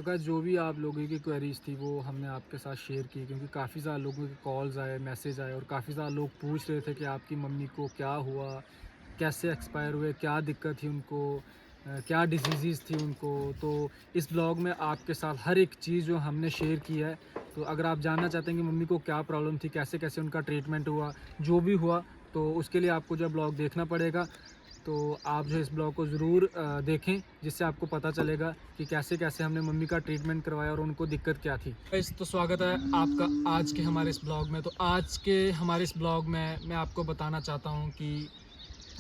तो गाइस जो भी आप लोगों की क्वेरीज़ थी वो हमने आपके साथ शेयर की, क्योंकि काफ़ी ज़्यादा लोगों के कॉल्स आए, मैसेज आए और काफ़ी ज़्यादा लोग पूछ रहे थे कि आपकी मम्मी को क्या हुआ, कैसे एक्सपायर हुए, क्या दिक्कत थी उनको, क्या डिजीज़ थी उनको। तो इस ब्लॉग में आपके साथ हर एक चीज़ जो हमने शेयर की है। तो अगर आप जानना चाहते हैं कि मम्मी को क्या प्रॉब्लम थी, कैसे कैसे उनका ट्रीटमेंट हुआ, जो भी हुआ, तो उसके लिए आपको जो है ब्लॉग देखना पड़ेगा। तो आप जो है इस ब्लॉग को ज़रूर देखें, जिससे आपको पता चलेगा कि कैसे-कैसे हमने मम्मी का ट्रीटमेंट करवाया और उनको दिक्कत क्या थी। गाइस तो स्वागत है आपका आज के हमारे इस ब्लॉग में। तो आज के हमारे इस ब्लॉग में मैं आपको बताना चाहता हूँ कि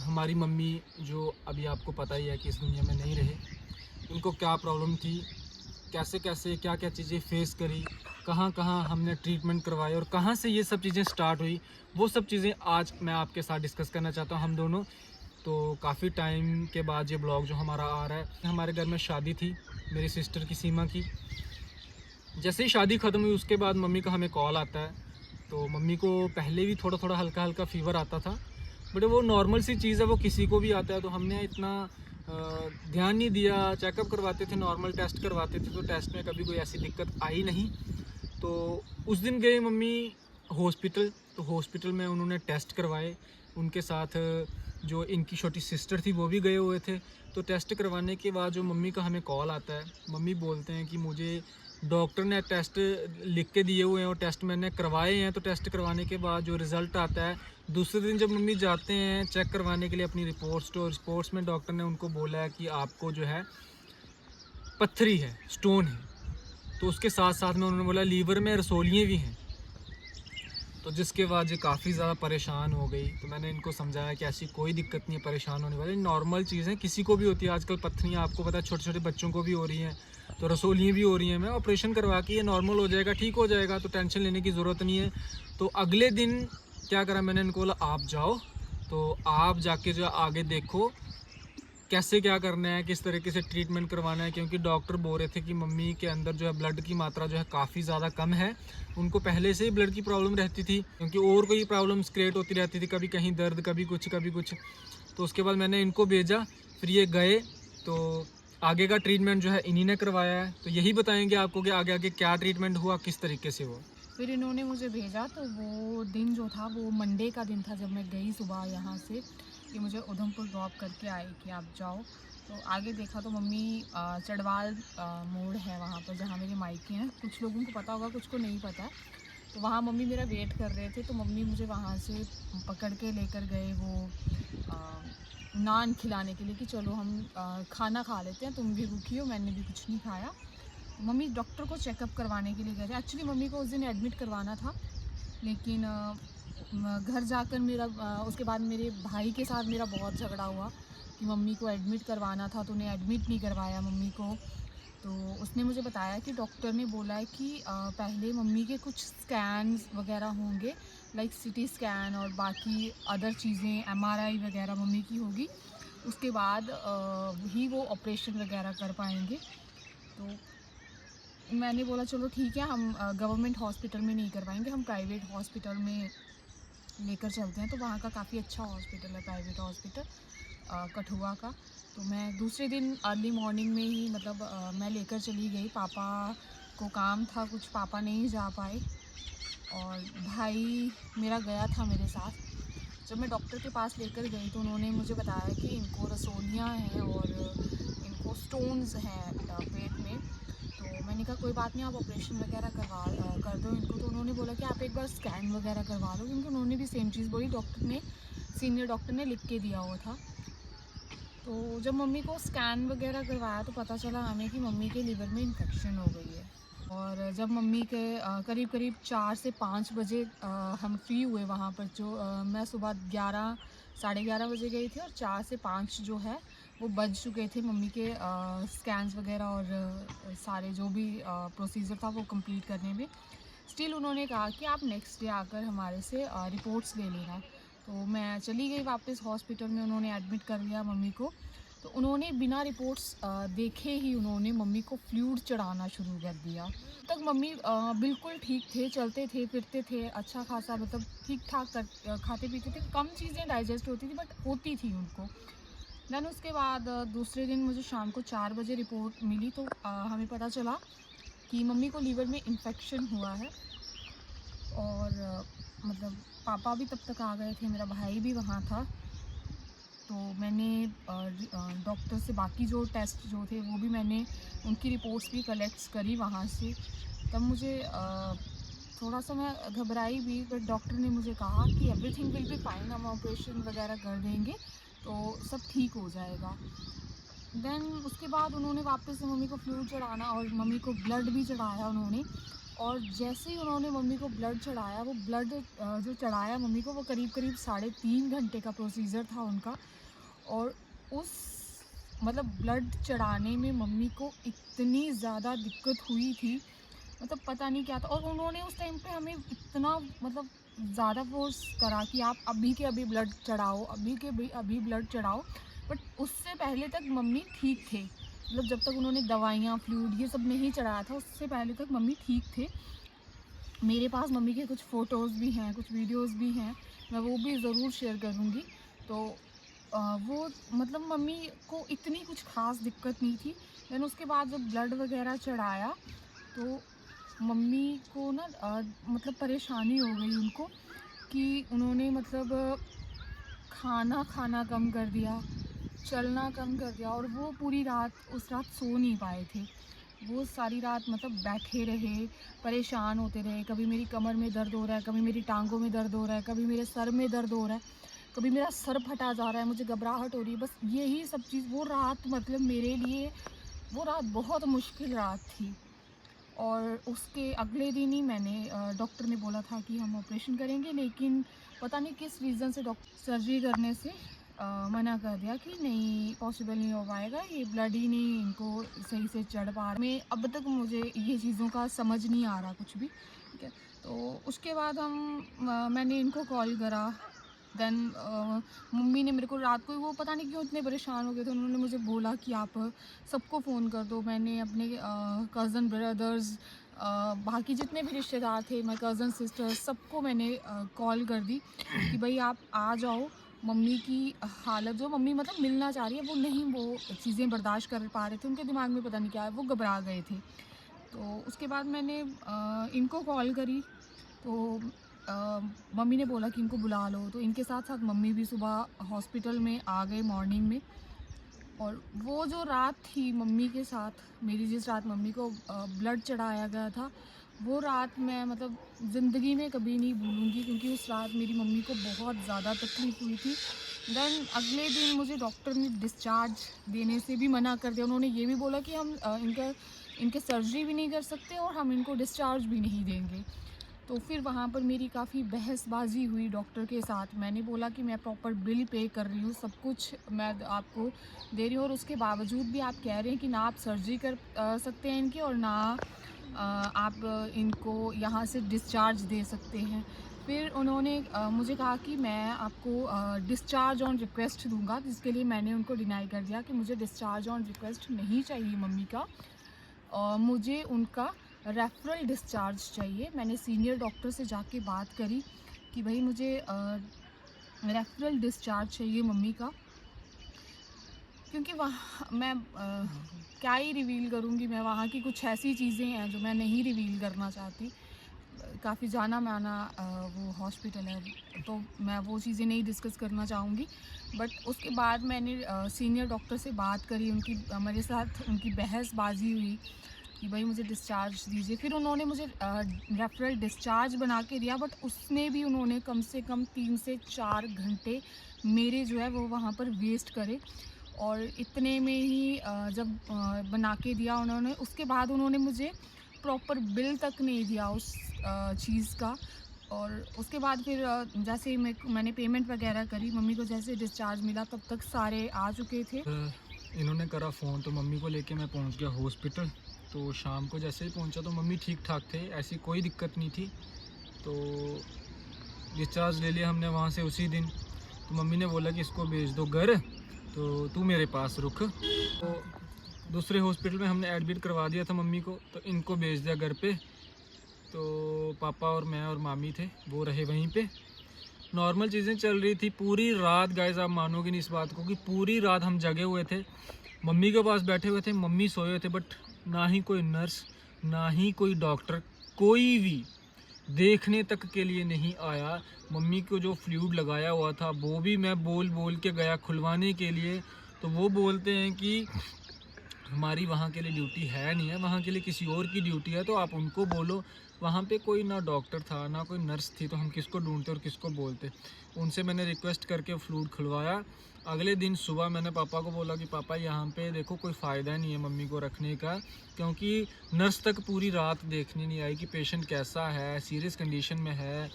हमारी मम्मी जो अभी आपको पता ही है कि इस दुनिया में नहीं रहे, उनको क्या प्रॉब्लम थी, कैसे-कैसे, क्या-क्या चीज़ें फ़ेस करी, कहाँ-कहाँ हमने ट्रीटमेंट करवाए और कहाँ से ये सब चीज़ें स्टार्ट हुई, वो सब चीज़ें आज मैं आपके साथ डिस्कस करना चाहता हूँ हम दोनों। तो काफ़ी टाइम के बाद ये ब्लॉग जो हमारा आ रहा है, हमारे घर में शादी थी मेरी सिस्टर की, सीमा की। जैसे ही शादी ख़त्म हुई उसके बाद मम्मी का हमें कॉल आता है। तो मम्मी को पहले भी थोड़ा-थोड़ा हल्का-हल्का फ़ीवर आता था, बट वो नॉर्मल सी चीज़ है, वो किसी को भी आता है। तो हमने इतना ध्यान नहीं दिया, चेकअप करवाते थे, नॉर्मल टेस्ट करवाते थे, तो टेस्ट में कभी कोई ऐसी दिक्कत आई नहीं। तो उस दिन गए मम्मी हॉस्पिटल, तो हॉस्पिटल में उन्होंने टेस्ट करवाए। उनके साथ जो इनकी छोटी सिस्टर थी वो भी गए हुए थे। तो टेस्ट करवाने के बाद जो मम्मी का हमें कॉल आता है, मम्मी बोलते हैं कि मुझे डॉक्टर ने टेस्ट लिख के दिए हुए हैं और टेस्ट मैंने करवाए हैं। तो टेस्ट करवाने के बाद जो रिज़ल्ट आता है, दूसरे दिन जब मम्मी जाते हैं चेक करवाने के लिए अपनी रिपोर्ट्स, तो रिपोर्ट्स में डॉक्टर ने उनको बोला है कि आपको जो है पत्थरी है, स्टोन है। तो उसके साथ-साथ में उन्होंने बोला लीवर में रसौलियाँ भी हैं। तो जिसके बाद ये काफ़ी ज़्यादा परेशान हो गई। तो मैंने इनको समझाया कि ऐसी कोई दिक्कत नहीं है, परेशान होने वाली नॉर्मल चीज़ है, किसी को भी होती है। आजकल पत्थरियाँ आपको पता है छोटे-छोटे बच्चों को भी हो रही हैं, तो रसौलियाँ भी हो रही हैं। मैं ऑपरेशन करवा के ये नॉर्मल हो जाएगा, ठीक हो जाएगा, तो टेंशन लेने की ज़रूरत नहीं है। तो अगले दिन क्या करा मैंने, इनको बोला आप जाओ, तो आप जाके जो आगे देखो कैसे क्या करना है, किस तरीके से ट्रीटमेंट करवाना है, क्योंकि डॉक्टर बोल रहे थे कि मम्मी के अंदर जो है ब्लड की मात्रा जो है काफ़ी ज़्यादा कम है। उनको पहले से ही ब्लड की प्रॉब्लम रहती थी, क्योंकि और कोई प्रॉब्लम्स क्रिएट होती रहती थी, कभी कहीं दर्द, कभी कुछ, कभी कुछ। तो उसके बाद मैंने इनको भेजा, फिर ये गए। तो आगे का ट्रीटमेंट जो है इन्हीं ने करवाया है। तो यही बताएँगे आपको कि आगे आगे क्या ट्रीटमेंट हुआ, किस तरीके से हुआ। फिर इन्होंने मुझे भेजा तो वो दिन जो था वो मंडे का दिन था जब मैं गई सुबह यहाँ से। ये मुझे उधमपुर ड्रॉप करके आए कि आप जाओ। तो आगे देखा तो मम्मी चढ़वाल मोड़ है वहाँ पर जहाँ मेरे मायके हैं। कुछ लोगों को पता होगा, कुछ को नहीं पता है। तो वहाँ मम्मी मेरा वेट कर रहे थे, तो मम्मी मुझे वहाँ से पकड़ के लेकर गए वो नान खिलाने के लिए कि चलो हम खाना खा लेते हैं, तुम भी भूखी हो, मैंने भी कुछ नहीं खाया। मम्मी डॉक्टर को चेकअप करवाने के लिए गए थे। एक्चुअली मम्मी को उस दिन एडमिट करवाना था, लेकिन घर जाकर उसके बाद मेरे भाई के साथ मेरा बहुत झगड़ा हुआ कि मम्मी को एडमिट करवाना था तो उन्हें एडमिट नहीं करवाया मम्मी को। तो उसने मुझे बताया कि डॉक्टर ने बोला है कि पहले मम्मी के कुछ स्कैन्स वगैरह होंगे, लाइक सीटी स्कैन और बाकी अदर चीज़ें, एमआरआई वगैरह मम्मी की होगी। उसके बाद ही वो ऑपरेशन वगैरह कर पाएंगे। तो मैंने बोला चलो ठीक है, हम गवर्नमेंट हॉस्पिटल में नहीं करवाएंगे, हम प्राइवेट हॉस्पिटल में लेकर चलते हैं। तो वहाँ का काफ़ी अच्छा हॉस्पिटल है, प्राइवेट हॉस्पिटल कठुआ का। तो मैं दूसरे दिन अर्ली मॉर्निंग में ही मतलब मैं लेकर चली गई। पापा को काम था कुछ, पापा नहीं जा पाए और भाई मेरा गया था मेरे साथ। जब मैं डॉक्टर के पास लेकर गई तो उन्होंने मुझे बताया कि इनको रसोलियाँ हैं और इनको स्टोन्स हैं पेट में। तो मैंने कहा कोई बात नहीं, आप ऑपरेशन वगैरह कर दो इनको। तो उन्होंने बोला कि आप एक बार स्कैन वगैरह करवा लो, क्योंकि उन्होंने भी सेम चीज़ बोली, डॉक्टर ने, सीनियर डॉक्टर ने लिख के दिया हुआ था। तो जब मम्मी को स्कैन वगैरह करवाया तो पता चला हमें कि मम्मी के लीवर में इन्फेक्शन हो गई है। और जब मम्मी के करीब करीब 4 से 5 बजे हम फ्री हुए वहाँ पर। जो मैं सुबह 11 साढ़े 11 बजे गई थी और 4 से 5 जो है वो बज चुके थे मम्मी के स्कैन्स वगैरह और सारे जो भी प्रोसीजर था वो कंप्लीट करने में। स्टिल उन्होंने कहा कि आप नेक्स्ट डे आकर हमारे से रिपोर्ट्स ले लेना। तो मैं चली गई वापस हॉस्पिटल में, उन्होंने एडमिट कर लिया मम्मी को। तो उन्होंने बिना रिपोर्ट्स देखे ही उन्होंने मम्मी को फ्लूइड चढ़ाना शुरू कर दिया। तब तक मम्मी बिल्कुल ठीक थे, चलते थे, फिरते थे, अच्छा खासा मतलब ठीक-ठाक खाते-पीते थे, कम चीज़ें डाइजेस्ट होती थी बट होती थी उनको। देन उसके बाद दूसरे दिन मुझे शाम को 4 बजे रिपोर्ट मिली, तो हमें पता चला कि मम्मी को लीवर में इन्फेक्शन हुआ है। और मतलब पापा भी तब तक आ गए थे, मेरा भाई भी वहाँ था। तो मैंने डॉक्टर से बाकी जो टेस्ट जो थे वो भी मैंने उनकी रिपोर्ट्स भी कलेक्ट करी वहाँ से। तब मुझे थोड़ा सा मैं घबराई भी, बट डॉक्टर ने मुझे कहा कि एवरीथिंग विल बी फाइन, हम ऑपरेशन वगैरह कर देंगे तो सब ठीक हो जाएगा। देन उसके बाद उन्होंने वापस से मम्मी को फ्लूइड चढ़ाना और मम्मी को ब्लड भी चढ़ाया उन्होंने। और जैसे ही उन्होंने मम्मी को ब्लड चढ़ाया, वो ब्लड जो चढ़ाया मम्मी को, वो करीब करीब 3.5 घंटे का प्रोसीजर था उनका। और उस मतलब ब्लड चढ़ाने में मम्मी को इतनी ज़्यादा दिक्कत हुई थी, मतलब पता नहीं क्या था। और उन्होंने उस टाइम पे हमें इतना मतलब ज़्यादा फोर्स करा कि आप अभी के अभी ब्लड चढ़ाओ, अभी के अभी ब्लड चढ़ाओ। बट उससे पहले तक मम्मी ठीक थे, मतलब जब तक उन्होंने दवाइयाँ फ्लूइड ये सब नहीं चढ़ाया था, उससे पहले तक मम्मी ठीक थे। मेरे पास मम्मी के कुछ फ़ोटोज़ भी हैं, कुछ वीडियोज़ भी हैं, मैं वो भी ज़रूर शेयर करूँगी। तो वो मतलब मम्मी को इतनी कुछ ख़ास दिक्कत नहीं थी। देन उसके बाद जब ब्लड वगैरह चढ़ाया तो मम्मी को ना मतलब परेशानी हो गई उनको, कि उन्होंने मतलब खाना खाना कम कर दिया, चलना कम कर दिया। और वो पूरी रात उस रात सो नहीं पाए थे। वो सारी रात मतलब बैठे रहे, परेशान होते रहे। कभी मेरी कमर में दर्द हो रहा है, कभी मेरी टांगों में दर्द हो रहा है, कभी मेरे सर में दर्द हो रहा है, कभी मेरा सर फटा जा रहा है, मुझे घबराहट हो रही है। बस यही सब चीज़ वो रात मतलब मेरे लिए वो रात बहुत मुश्किल रात थी। और उसके अगले दिन ही मैंने डॉक्टर ने बोला था कि हम ऑपरेशन करेंगे, लेकिन पता नहीं किस रीज़न से डॉक्टर सर्जरी करने से मना कर दिया कि नहीं, पॉसिबल नहीं हो पाएगा, ये ब्लड ही नहीं इनको सही से चढ़ पा रहा। मैं अब तक मुझे ये चीज़ों का समझ नहीं आ रहा कुछ भी, ठीक है। तो उसके बाद मैंने इनको कॉल करा। देन मम्मी ने मेरे को रात को ही, वो पता नहीं क्यों इतने परेशान हो गए थे, उन्होंने मुझे बोला कि आप सबको फ़ोन कर दो। मैंने अपने कज़न ब्रदर्स, बाकी जितने भी रिश्तेदार थे, माय कज़न सिस्टर्स, सबको मैंने कॉल कर दी कि भाई आप आ जाओ। मम्मी की हालत, जो मम्मी मतलब मिलना चाह रही है, वो नहीं, वो चीज़ें बर्दाश्त कर पा रहे थे, उनके दिमाग में पता नहीं क्या है, वो घबरा गए थे। तो उसके बाद मैंने इनको कॉल करी। तो मम्मी ने बोला कि इनको बुला लो, तो इनके साथ साथ मम्मी भी सुबह हॉस्पिटल में आ गए मॉर्निंग में। और वो जो रात थी मम्मी के साथ मेरी, जिस रात मम्मी को ब्लड चढ़ाया गया था, वो रात मैं मतलब ज़िंदगी में कभी नहीं भूलूंगी, क्योंकि उस रात मेरी मम्मी को बहुत ज़्यादा तकलीफ़ हुई थी। देन अगले दिन मुझे डॉक्टर ने डिस्चार्ज देने से भी मना कर दिया। उन्होंने ये भी बोला कि हम इनके सर्जरी भी नहीं कर सकते और हम इनको डिस्चार्ज भी नहीं देंगे। तो फिर वहाँ पर मेरी काफ़ी बहसबाजी हुई डॉक्टर के साथ। मैंने बोला कि मैं प्रॉपर बिल पे कर रही हूँ, सब कुछ मैं आपको दे रही हूँ, और उसके बावजूद भी आप कह रहे हैं कि ना आप सर्जरी कर सकते हैं इनकी, और ना आप इनको यहाँ से डिस्चार्ज दे सकते हैं। फिर उन्होंने मुझे कहा कि मैं आपको डिस्चार्ज ऑन रिक्वेस्ट दूंगा, जिसके लिए मैंने उनको डिनाई कर दिया कि मुझे डिस्चार्ज ऑन रिक्वेस्ट नहीं चाहिए मम्मी का, और मुझे उनका रेफरल डिस्चार्ज चाहिए। मैंने सीनियर डॉक्टर से जाके बात करी कि भाई मुझे रेफरल डिस्चार्ज चाहिए मम्मी का, क्योंकि वहाँ मैं क्या ही रिवील करूँगी, मैं वहाँ की कुछ ऐसी चीज़ें हैं जो मैं नहीं रिवील करना चाहती। काफ़ी जाना माना वो हॉस्पिटल है, तो मैं वो चीज़ें नहीं डिस्कस करना चाहूँगी। बट उसके बाद मैंने सीनियर डॉक्टर से बात करी, उनकी मेरे साथ उनकी बहसबाजी हुई कि भाई मुझे डिस्चार्ज दीजिए। फिर उन्होंने मुझे रेफरल डिस्चार्ज बना के दिया, बट उसमें भी उन्होंने कम से कम 3 से 4 घंटे मेरे जो है वो वहाँ पर वेस्ट करे। और इतने में ही जब बना के दिया उन्होंने, उसके बाद उन्होंने मुझे प्रॉपर बिल तक नहीं दिया उस चीज़ का। और उसके बाद फिर जैसे ही मैंने पेमेंट वगैरह करी, मम्मी को जैसे डिस्चार्ज मिला तब तक सारे आ चुके थे। इन्होंने करा फ़ोन, तो मम्मी को लेके मैं पहुंच गया हॉस्पिटल। तो शाम को जैसे ही पहुंचा तो मम्मी ठीक ठाक थे, ऐसी कोई दिक्कत नहीं थी। तो डिस्चार्ज ले लिया हमने वहाँ से उसी दिन। तो मम्मी ने बोला कि इसको भेज दो घर, तो तू मेरे पास रुक। तो दूसरे हॉस्पिटल में हमने एडमिट करवा दिया था मम्मी को, तो इनको भेज दिया घर पे। तो पापा और मैं और मामी थे, वो रहे वहीं पे। नॉर्मल चीज़ें चल रही थी। पूरी रात गाइस, आप मानोगे नहीं इस बात को कि पूरी रात हम जगे हुए थे, मम्मी के पास बैठे हुए थे, मम्मी सोए हुए थे, बट ना ही कोई नर्स, ना ही कोई डॉक्टर, कोई भी देखने तक के लिए नहीं आया। मम्मी को जो फ्लूइड लगाया हुआ था वो भी मैं बोल बोल के गया खुलवाने के लिए, तो वो बोलते हैं कि हमारी वहाँ के लिए ड्यूटी है नहीं है, वहाँ के लिए किसी और की ड्यूटी है, तो आप उनको बोलो। वहाँ पे कोई ना डॉक्टर था ना कोई नर्स थी, तो हम किसको ढूंढते और किसको बोलते। उनसे मैंने रिक्वेस्ट करके फ्लूइड खुलवाया। अगले दिन सुबह मैंने पापा को बोला कि पापा यहाँ पे देखो कोई फ़ायदा नहीं है मम्मी को रखने का, क्योंकि नर्स तक पूरी रात देखने नहीं आई कि पेशेंट कैसा है, सीरियस कंडीशन में है,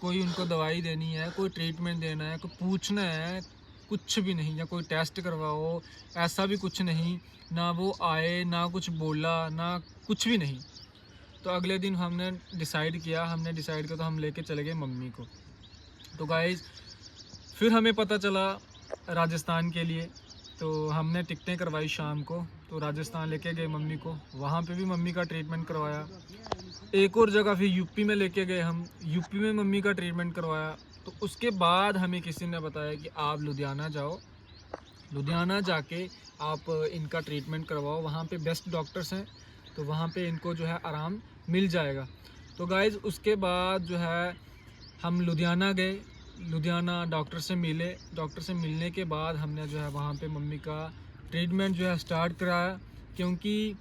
कोई उनको दवाई देनी है, कोई ट्रीटमेंट देना है, कोई पूछना है, कुछ भी नहीं, या कोई टेस्ट करवाओ, ऐसा भी कुछ नहीं। ना वो आए, ना कुछ बोला, ना कुछ भी नहीं। तो अगले दिन हमने डिसाइड किया तो हम लेके चले गए मम्मी को। तो गाइज़ फिर हमें पता चला राजस्थान के लिए, तो हमने टिकटें करवाई शाम को, तो राजस्थान लेके गए मम्मी को, वहाँ पे भी मम्मी का ट्रीटमेंट करवाया। एक और जगह फिर यूपी में लेके गए हम, यूपी में मम्मी का ट्रीटमेंट करवाया। तो उसके बाद हमें किसी ने बताया कि आप लुधियाना जाओ, लुधियाना जाके आप इनका ट्रीटमेंट करवाओ, वहाँ पे बेस्ट डॉक्टर्स हैं, तो वहाँ पे इनको जो है आराम मिल जाएगा। तो गाइज़ उसके बाद जो है हम लुधियाना गए, लुधियाना डॉक्टर से मिले, डॉक्टर से मिलने के बाद हमने जो है वहाँ पे मम्मी का ट्रीटमेंट जो है स्टार्ट कराया, क्योंकि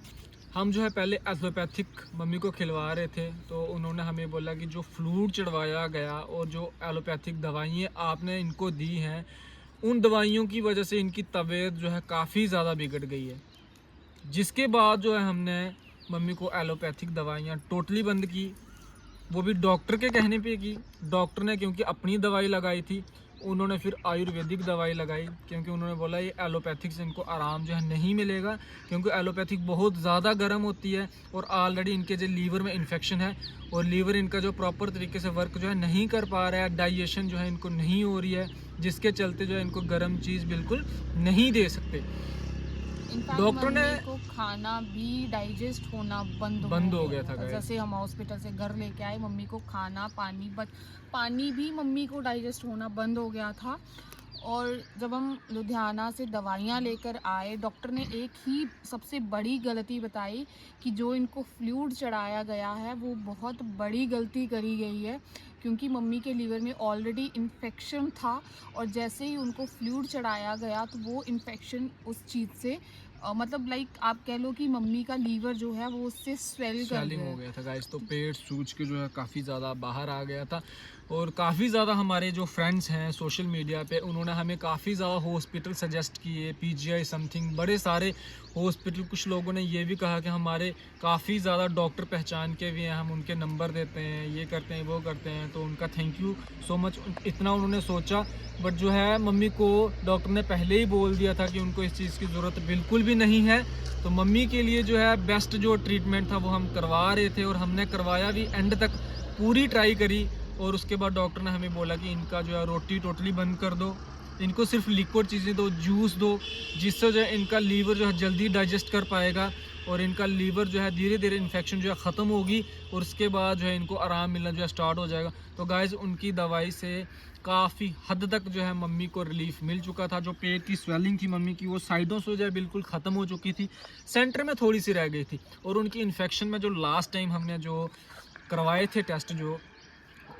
हम जो है पहले एलोपैथिक मम्मी को खिलवा रहे थे, तो उन्होंने हमें बोला कि जो फ्लूइड चढ़वाया गया और जो एलोपैथिक दवाइयाँ आपने इनको दी हैं, उन दवाइयों की वजह से इनकी तबीयत जो है काफ़ी ज़्यादा बिगड़ गई है। जिसके बाद जो है हमने मम्मी को एलोपैथिक दवाइयाँ टोटली बंद की, वो भी डॉक्टर के कहने पे की। डॉक्टर ने क्योंकि अपनी दवाई लगाई थी, उन्होंने फिर आयुर्वेदिक दवाई लगाई, क्योंकि उन्होंने बोला ये एलोपैथिक से इनको आराम जो है नहीं मिलेगा, क्योंकि एलोपैथिक बहुत ज़्यादा गर्म होती है और ऑलरेडी इनके जो लीवर में इन्फेक्शन है, और लीवर इनका जो प्रॉपर तरीके से वर्क जो है नहीं कर पा रहा है, डाइजेशन जो है इनको नहीं हो रही है, जिसके चलते जो है इनको गर्म चीज़ बिल्कुल नहीं दे सकते। डॉक्टर ने को खाना भी डाइजेस्ट होना बंद हो गया था। जैसे हम हॉस्पिटल से घर लेके आए, मम्मी को खाना पानी भी मम्मी को डाइजेस्ट होना बंद हो गया था। और जब हम लुधियाना से दवाइयाँ लेकर आए, डॉक्टर ने एक ही सबसे बड़ी गलती बताई कि जो इनको फ्लूइड चढ़ाया गया है वो बहुत बड़ी गलती करी गई है, क्योंकि मम्मी के लीवर में ऑलरेडी इन्फेक्शन था, और जैसे ही उनको फ्लूइड चढ़ाया गया तो वो इन्फेक्शन उस चीज़ से मतलब लाइक आप कह लो कि मम्मी का लीवर जो है वो उससे स्वेलिंग हो गया था गाइस। तो पेट सूज के जो है काफ़ी ज़्यादा बाहर आ गया था, और काफ़ी ज़्यादा हमारे जो फ्रेंड्स हैं सोशल मीडिया पे, उन्होंने हमें काफ़ी ज़्यादा हॉस्पिटल सजेस्ट किए, पीजीआई समथिंग बड़े सारे हॉस्पिटल। कुछ लोगों ने ये भी कहा कि हमारे काफ़ी ज़्यादा डॉक्टर पहचान के भी हैं, हम उनके नंबर देते हैं, ये करते हैं वो करते हैं, तो उनका थैंक यू सो मच, इतना उन्होंने सोचा। बट जो है मम्मी को डॉक्टर ने पहले ही बोल दिया था कि उनको इस चीज़ की ज़रूरत बिल्कुल भी नहीं है। तो मम्मी के लिए जो है बेस्ट जो ट्रीटमेंट था वो हम करवा रहे थे, और हमने करवाया भी, एंड तक पूरी ट्राई करी। और उसके बाद डॉक्टर ने हमें बोला कि इनका जो है रोटी टोटली बंद कर दो, इनको सिर्फ लिक्विड चीज़ें दो, जूस दो, जिससे जो है इनका लीवर जो है जल्दी डाइजेस्ट कर पाएगा, और इनका लीवर जो है धीरे धीरे इन्फेक्शन जो है ख़त्म होगी, और उसके बाद जो है इनको आराम मिलना जो है स्टार्ट हो जाएगा। तो गाइज़ उनकी दवाई से काफ़ी हद तक जो है मम्मी को रिलीफ मिल चुका था। जो पेट की स्वेलिंग थी मम्मी की, वो साइडों से जो है बिल्कुल ख़त्म हो चुकी थी, सेंटर में थोड़ी सी रह गई थी। और उनकी इन्फेक्शन में जो लास्ट टाइम हमने जो करवाए थे टेस्ट, जो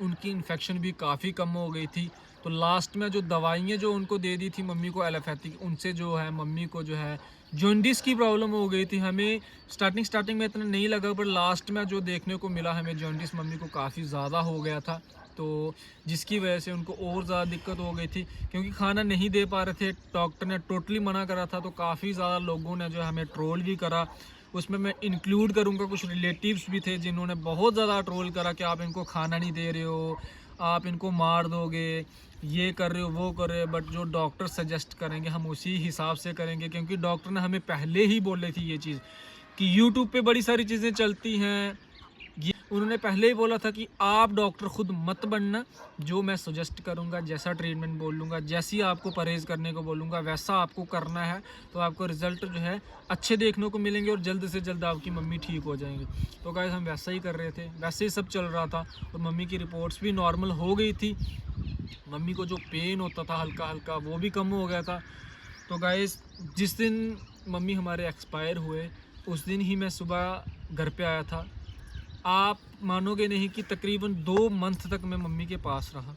उनकी इन्फेक्शन भी काफ़ी कम हो गई थी। तो लास्ट में जो दवाइयाँ जो उनको दे दी थी मम्मी को एलोपैथिक, उनसे जो है मम्मी को जो है जॉन्डिस की प्रॉब्लम हो गई थी। हमें स्टार्टिंग में इतना नहीं लगा, पर लास्ट में जो देखने को मिला हमें, जॉन्डिस मम्मी को काफ़ी ज़्यादा हो गया था, तो जिसकी वजह से उनको और ज़्यादा दिक्कत हो गई थी, क्योंकि खाना नहीं दे पा रहे थे। डॉक्टर ने टोटली मना करा था, तो काफ़ी ज़्यादा लोगों ने जो है हमें ट्रोल भी करा। उसमें मैं इंक्लूड करूँगा, कुछ रिलेटिव्स भी थे जिन्होंने बहुत ज़्यादा ट्रोल करा कि आप इनको खाना नहीं दे रहे हो, आप इनको मार दोगे, ये कर रहे हो वो कर रहे हो। बट जो डॉक्टर सजेस्ट करेंगे हम उसी हिसाब से करेंगे, क्योंकि डॉक्टर ने हमें पहले ही बोले थी ये चीज़ कि यूट्यूब पे बड़ी सारी चीज़ें चलती हैं, उन्होंने पहले ही बोला था कि आप डॉक्टर खुद मत बनना, जो मैं सजेस्ट करूंगा, जैसा ट्रीटमेंट बोलूँगा, जैसी आपको परहेज़ करने को बोलूँगा वैसा आपको करना है, तो आपको रिज़ल्ट जो है अच्छे देखने को मिलेंगे और जल्द से जल्द आपकी मम्मी ठीक हो जाएंगी। तो गाइस हम वैसा ही कर रहे थे, वैसे ही सब चल रहा था और मम्मी की रिपोर्ट्स भी नॉर्मल हो गई थी। मम्मी को जो पेन होता था हल्का हल्का वो भी कम हो गया था। तो गाइस जिस दिन मम्मी हमारे एक्सपायर हुए उस दिन ही मैं सुबह घर पे आया था। आप मानोगे नहीं कि तकरीबन 2 मंथ तक मैं मम्मी के पास रहा।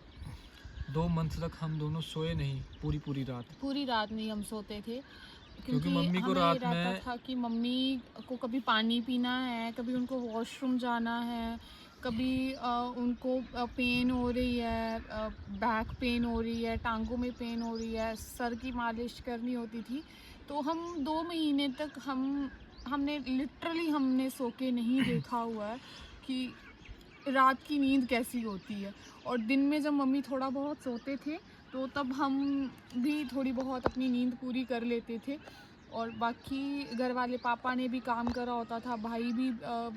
2 मंथ तक हम दोनों सोए नहीं, पूरी रात। पूरी रात नहीं हम सोते थे, क्योंकि मम्मी को हमें रात ये रहता में था कि मम्मी को कभी पानी पीना है, कभी उनको वॉशरूम जाना है, कभी उनको पेन हो रही है, बैक पेन हो रही है, टांगों में पेन हो रही है, सर की मालिश करनी होती थी। तो हम 2 महीने तक हमने लिटरली सो के नहीं देखा हुआ है कि रात की नींद कैसी होती है। और दिन में जब मम्मी थोड़ा बहुत सोते थे तो तब हम भी थोड़ी बहुत अपनी नींद पूरी कर लेते थे। और बाकी घर वाले, पापा ने भी काम करा होता था, भाई भी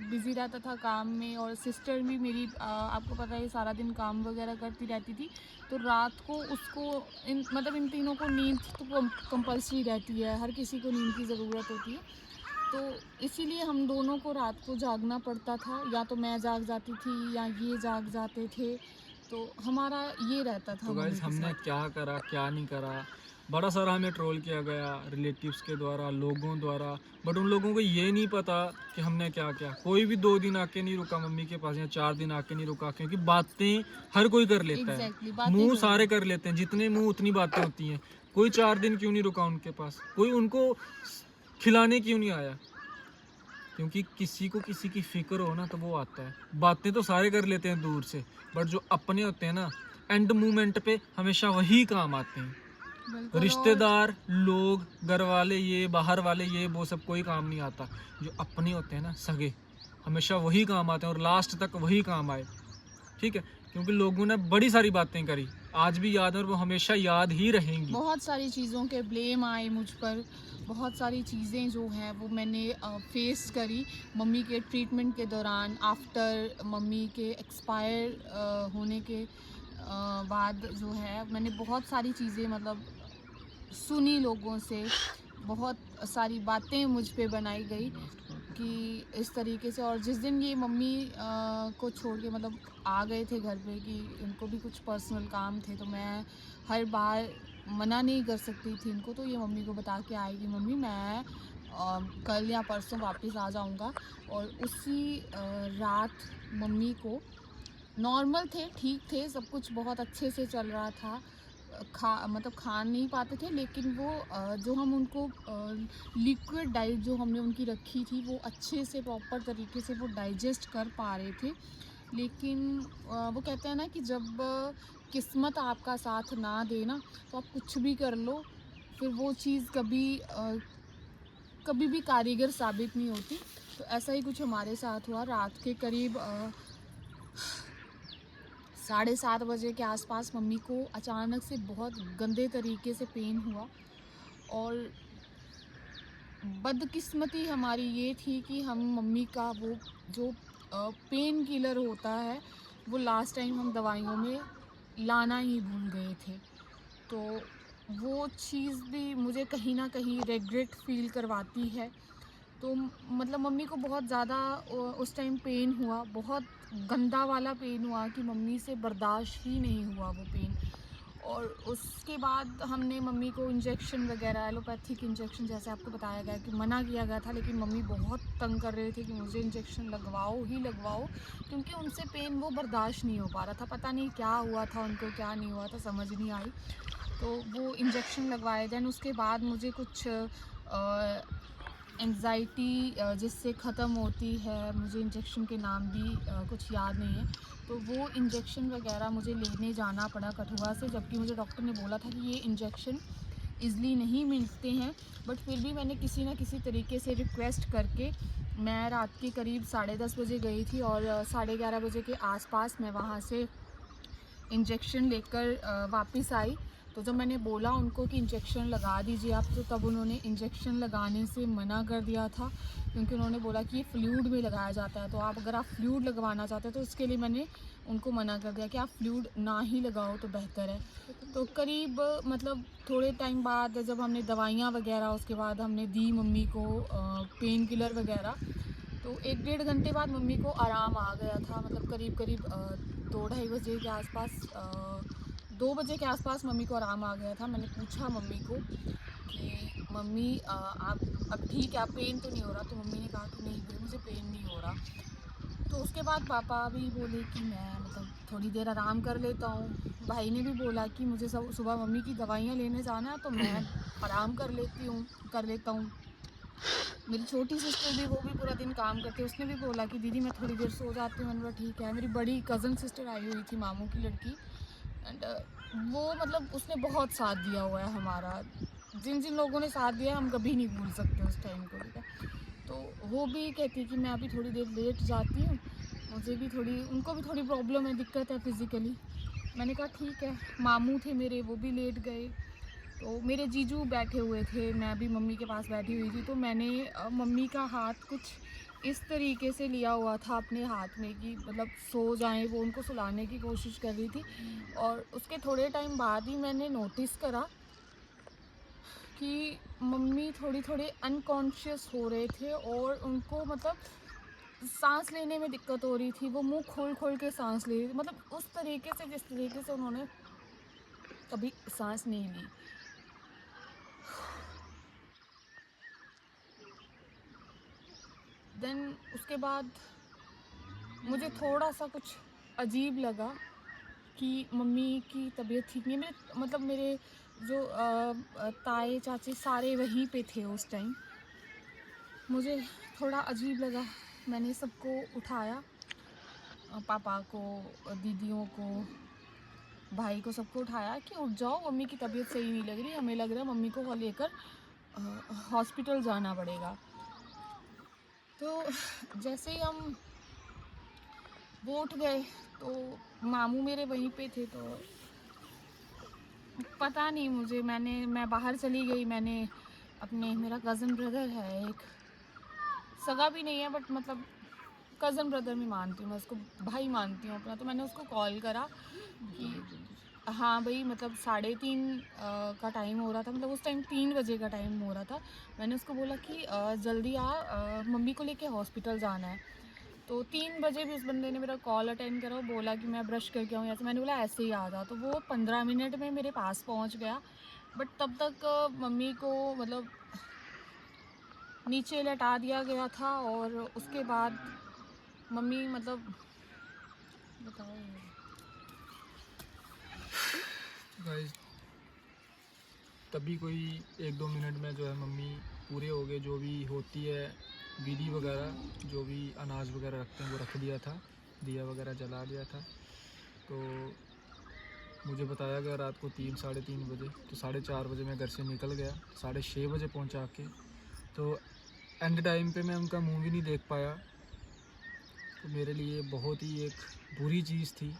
बिज़ी रहता था काम में, और सिस्टर भी मेरी आपको पता है सारा दिन काम वगैरह करती रहती थी। तो रात को उसको इन तीनों को नींद तो कंपल्सरी रहती है, हर किसी को नींद की ज़रूरत होती है। तो इसीलिए हम दोनों को रात को जागना पड़ता था, या तो मैं जाग जाती थी या ये जाग जाते थे। तो हमारा ये रहता था तो मम्मी गाइस के हमने साथ। क्या करा क्या नहीं करा, बड़ा सारा हमें ट्रोल किया गया रिलेटिव्स के द्वारा, लोगों द्वारा। बट उन लोगों को ये नहीं पता कि हमने क्या किया। कोई भी 2 दिन आके नहीं रुका मम्मी के पास या 4 दिन आके नहीं रुका, क्योंकि बातें हर कोई कर लेता है। एग्जैक्टली, बातें मुंह जरूर। सारे कर लेते हैं, जितने मुंह उतनी बातें होती हैं। कोई 4 दिन क्यों नहीं रुका उनके पास, कोई उनको खिलाने क्यों नहीं आया। क्योंकि किसी को किसी की फिक्र हो ना तो वो आता है। बातें तो सारे कर लेते हैं दूर से, बट जो अपने होते हैं ना एंड मोमेंट पे हमेशा वही काम आते हैं। बिल्कुल। और रिश्तेदार, लोग, घर वाले, ये बाहर वाले, ये वो सब कोई काम नहीं आता। जो अपने होते हैं ना सगे, हमेशा वही काम आते हैं और लास्ट तक वही काम आए। ठीक है, क्योंकि लोगों ने बड़ी सारी बातें करी, आज भी याद है और वो हमेशा याद ही रहेंगी। बहुत सारी चीज़ों के ब्लेम आए मुझ पर, बहुत सारी चीज़ें जो हैं वो मैंने फेस करी मम्मी के ट्रीटमेंट के दौरान, आफ्टर मम्मी के एक्सपायर होने के बाद जो है मैंने बहुत सारी चीज़ें सुनी लोगों से, बहुत सारी बातें मुझ पे बनाई गई कि इस तरीके से। और जिस दिन ये मम्मी को छोड़ के आ गए थे घर पे कि इनको भी कुछ पर्सनल काम थे, तो मैं हर बार मना नहीं कर सकती थी इनको। तो ये मम्मी को बता के आई कि मम्मी मैं कल या परसों वापस आ जाऊंगा। और उसी रात मम्मी को नॉर्मल थे, ठीक थे, सब कुछ बहुत अच्छे से चल रहा था। खा नहीं पाते थे, लेकिन वो जो हम उनको लिक्विड डाइट जो हमने उनकी रखी थी वो अच्छे से प्रॉपर तरीके से वो डाइजेस्ट कर पा रहे थे। लेकिन वो कहते हैं ना कि जब किस्मत आपका साथ ना दे ना, तो आप कुछ भी कर लो, फिर वो चीज़ कभी भी कारीगर साबित नहीं होती। तो ऐसा ही कुछ हमारे साथ हुआ। रात के करीब 7:30 बजे के आसपास मम्मी को अचानक से बहुत गंदे तरीके से पेन हुआ। और बदकिस्मती हमारी ये थी कि हम मम्मी का वो जो पेन किलर होता है वो लास्ट टाइम हम दवाइयों में लाना ही भूल गए थे। तो वो चीज़ भी मुझे कहीं ना कहीं रिग्रेट फील करवाती है। तो मम्मी को बहुत ज़्यादा उस टाइम पेन हुआ, बहुत गंदा वाला पेन हुआ कि मम्मी से बर्दाश्त ही नहीं हुआ वो पेन। और उसके बाद हमने मम्मी को इंजेक्शन वगैरह, एलोपैथिक इंजेक्शन जैसे आपको बताया गया कि मना किया गया था, लेकिन मम्मी बहुत तंग कर रहे थे कि मुझे इंजेक्शन लगवाओ ही लगवाओ, क्योंकि उनसे पेन वो बर्दाश्त नहीं हो पा रहा था। पता नहीं क्या हुआ था उनको, क्या नहीं हुआ था, समझ नहीं आई। तो वो इंजेक्शन लगवाए। दैन उसके बाद मुझे कुछ एंग्जाइटी जिससे ख़त्म होती है, मुझे इंजेक्शन के नाम भी कुछ याद नहीं है। तो वो इंजेक्शन वगैरह मुझे लेने जाना पड़ा कठुआ से, जबकि मुझे डॉक्टर ने बोला था कि ये इंजेक्शन ईज़िली नहीं मिलते हैं। बट फिर भी मैंने किसी ना किसी तरीके से रिक्वेस्ट करके मैं रात के करीब 10:30 बजे गई थी, और 11:30 बजे के आसपास मैं वहाँ से इंजेक्शन लेकर वापस आई। तो जब मैंने बोला उनको कि इंजेक्शन लगा दीजिए आप, तो तब उन्होंने इंजेक्शन लगाने से मना कर दिया था, क्योंकि उन्होंने बोला कि ये फ्लूइड में लगाया जाता है, तो अगर आप फ्लूइड लगवाना चाहते हैं तो इसके लिए मैंने उनको मना कर दिया कि आप फ्लूइड ना ही लगाओ तो बेहतर है। तो करीब मतलब थोड़े टाइम बाद जब हमने दवाइयाँ वगैरह उसके बाद हमने दी मम्मी को पेन किलर वगैरह, तो 1 डेढ़ घंटे बाद मम्मी को आराम आ गया था। मतलब करीब करीब 2 ढाई बजे के आसपास 2 बजे के आसपास मम्मी को आराम आ गया था। मैंने पूछा मम्मी को कि मम्मी आप अब ठीक है, आप पेन तो नहीं हो रहा? तो मम्मी ने कहा कि नहीं भाई मुझे पेन नहीं हो रहा। तो उसके बाद पापा भी बोले कि मैं मतलब थोड़ी देर आराम कर लेता हूँ। भाई ने भी बोला कि मुझे सब सुबह मम्मी की दवाइयाँ लेने जाना है, तो मैं आराम कर लेता हूँ। मेरी छोटी सिस्टर भी, वो भी पूरा दिन काम करती है, उसने भी बोला कि दीदी मैं थोड़ी देर सो जाती हूँ। मैंने बोला ठीक है। मेरी बड़ी कज़न सिस्टर आई हुई थी, मामू की लड़की, एंड वो मतलब उसने बहुत साथ दिया हुआ है हमारा। जिन जिन लोगों ने साथ दिया हम कभी नहीं भूल सकते उस टाइम को, ठीक है। तो वो भी कहती कि मैं अभी थोड़ी देर लेट जाती हूँ, मुझे भी थोड़ी, उनको भी थोड़ी प्रॉब्लम है, दिक्कत है फिज़िकली। मैंने कहा ठीक है। मामू थे मेरे, वो भी लेट गए। तो मेरे जीजू बैठे हुए थे, मैं भी मम्मी के पास बैठी हुई थी, तो मैंने मम्मी का हाथ कुछ इस तरीके से लिया हुआ था अपने हाथ में कि मतलब सो जाएं, वो उनको सुलाने की कोशिश कर रही थी। और उसके थोड़े टाइम बाद ही मैंने नोटिस करा कि मम्मी थोड़ी थोड़ी अनकॉन्शियस हो रहे थे, और उनको मतलब सांस लेने में दिक्कत हो रही थी। वो मुंह खोल खोल के सांस ले रही थी, मतलब उस तरीके से जिस तरीके से उन्होंने कभी सांस नहीं ली। देन उसके बाद मुझे थोड़ा-सा कुछ अजीब लगा कि मम्मी की तबीयत ठीक नहीं है। मेरे जो ताए, चाचे सारे वहीं पे थे उस टाइम। मुझे थोड़ा अजीब लगा। मैंने सबको उठाया, पापा को, दीदियों को, भाई को, सबको उठाया कि उठ जाओ, मम्मी की तबीयत सही नहीं लग रही, हमें लग रहा है मम्मी को लेकर हॉस्पिटल जाना पड़ेगा। तो जैसे ही हम वो उठ गए, तो मामू मेरे वहीं पे थे, तो पता नहीं मुझे, मैं बाहर चली गई। मैंने अपने, मेरा कज़न ब्रदर है एक, सगा भी नहीं है बट मतलब कज़न ब्रदर मैं मानती हूँ, मैं उसको भाई मानती हूँ अपना। तो मैंने उसको कॉल करा कि हाँ भाई, मतलब 3:30 का टाइम हो रहा था, मतलब उस टाइम 3 बजे का टाइम हो रहा था। मैंने उसको बोला कि जल्दी आ, मम्मी को लेके हॉस्पिटल जाना है। तो 3 बजे भी उस बंदे ने मेरा कॉल अटेंड करा, वो बोला कि मैं ब्रश करके आऊँ, ऐसे मैंने बोला ऐसे ही आ जा। तो वो 15 मिनट में मेरे पास पहुँच गया। बट तब तक मम्मी को मतलब नीचे लेटा दिया गया था, और उसके बाद मम्मी मतलब बताओ यार। गाइस, तभी कोई 1-2 मिनट में जो है मम्मी पूरे हो गए। जो भी होती है विधि वगैरह, जो भी अनाज वगैरह रखते हैं वो रख दिया था, दिया वगैरह जला दिया था। तो मुझे बताया गया रात को 3-3:30 बजे, तो 4:30 बजे मैं घर से निकल गया, 6:30 बजे पहुंचा के। तो एंड टाइम पे मैं उनका मुंह भी नहीं देख पाया, तो मेरे लिए बहुत ही एक बुरी चीज़ थी।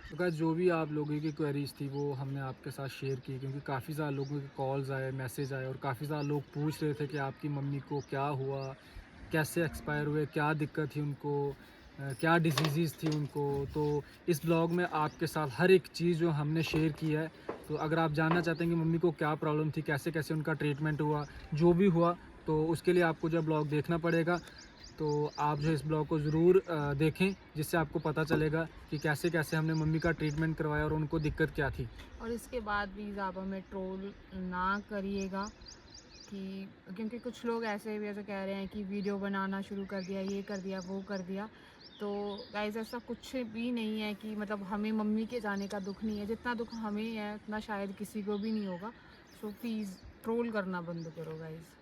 तो गाइस, जो भी आप लोगों की क्वेरीज़ थी वो हमने आपके साथ शेयर की, क्योंकि काफ़ी ज़्यादा लोगों के कॉल्स आए, मैसेज आए, और काफ़ी ज़्यादा लोग पूछ रहे थे कि आपकी मम्मी को क्या हुआ, कैसे एक्सपायर हुए, क्या दिक्कत थी उनको, क्या डिजीज़ थी उनको। तो इस ब्लॉग में आपके साथ हर एक चीज़ जो हमने शेयर की है। तो अगर आप जानना चाहते हैं कि मम्मी को क्या प्रॉब्लम थी, कैसे कैसे उनका ट्रीटमेंट हुआ, जो भी हुआ, तो उसके लिए आपको जो ब्लॉग देखना पड़ेगा। तो आप जो इस ब्लॉग को ज़रूर देखें, जिससे आपको पता चलेगा कि कैसे कैसे हमने मम्मी का ट्रीटमेंट करवाया और उनको दिक्कत क्या थी। और इसके बाद प्लीज़ आप हमें ट्रोल ना करिएगा, कि क्योंकि कुछ लोग ऐसे भी ऐसे कह रहे हैं कि वीडियो बनाना शुरू कर दिया, ये कर दिया, वो कर दिया। तो गाइज़ ऐसा कुछ भी नहीं है कि मतलब हमें मम्मी के जाने का दुख नहीं है। जितना दुख हमें है उतना शायद किसी को भी नहीं होगा। सो प्लीज़ ट्रोल करना बंद करो गाइज़।